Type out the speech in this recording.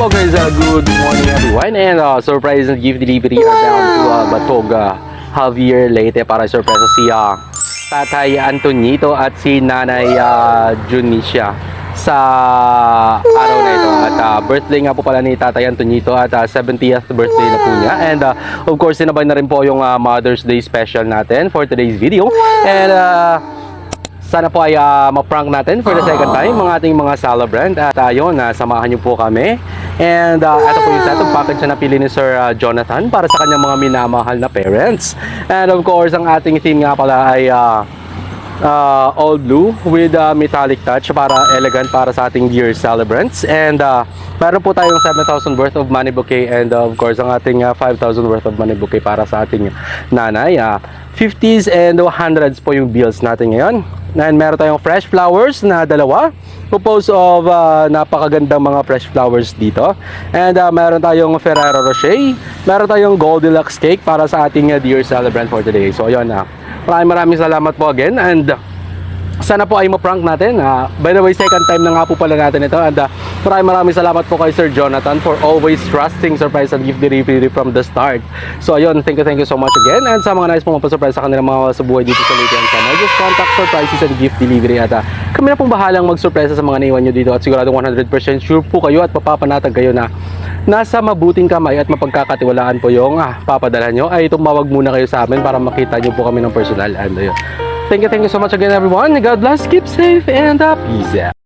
po guys, good morning everyone, and surprise and gift delivery are down to Batog, Javier Leyte para surprise si Tatay Antonito at si Nanay Junicia sa araw na ito. At birthday nga po pala ni Tatay Antonito at 70th birthday na po niya. And of course, sinabay na rin po yung Mother's Day special natin for today's video. And sana po ay ma-prank natin for the second time mga ating mga celebrant. At ayun, samahan niyo po kami. And ito po yung set of package na napili ni Sir Jonathan para sa kanyang mga minamahal na parents. And of course, ang ating theme nga pala ay all blue with metallic touch para elegant para sa ating dear celebrants. And meron po tayong 7,000 worth of money bouquet, and of course ang ating 5,000 worth of money bouquet para sa ating nanay. 50s and 100s po yung bills natin ngayon. And meron tayong fresh flowers na dalawa, composed of napakagandang mga fresh flowers dito. And meron tayong Ferrero Rocher, meron tayong Goldilocks cake para sa ating dear celebrant for today. So ayun, maraming salamat po again, and sana po ay ma-prank natin. By the way, second time na nga po pala natin ito. And maraming salamat po kay Sir Jonathan for always trusting surprise and gift delivery from the start. So ayun, thank you so much again. And sa mga nais pong mapasurprise sa kanilang mga sa buhay dito sa Leyte and Samar, just contact surprises and gift delivery. At kami na pong bahalang magsurpresa sa mga naiwan nyo dito. At siguradong 100% sure po kayo at papapanatag kayo na nasa mabuting kamay at mapagkakatiwalaan po yung papadala nyo. Ay tumawag muna kayo sa amin para makita nyo po kami ng personal. And ayun, thank you so much again everyone. God bless, keep safe, and peace out.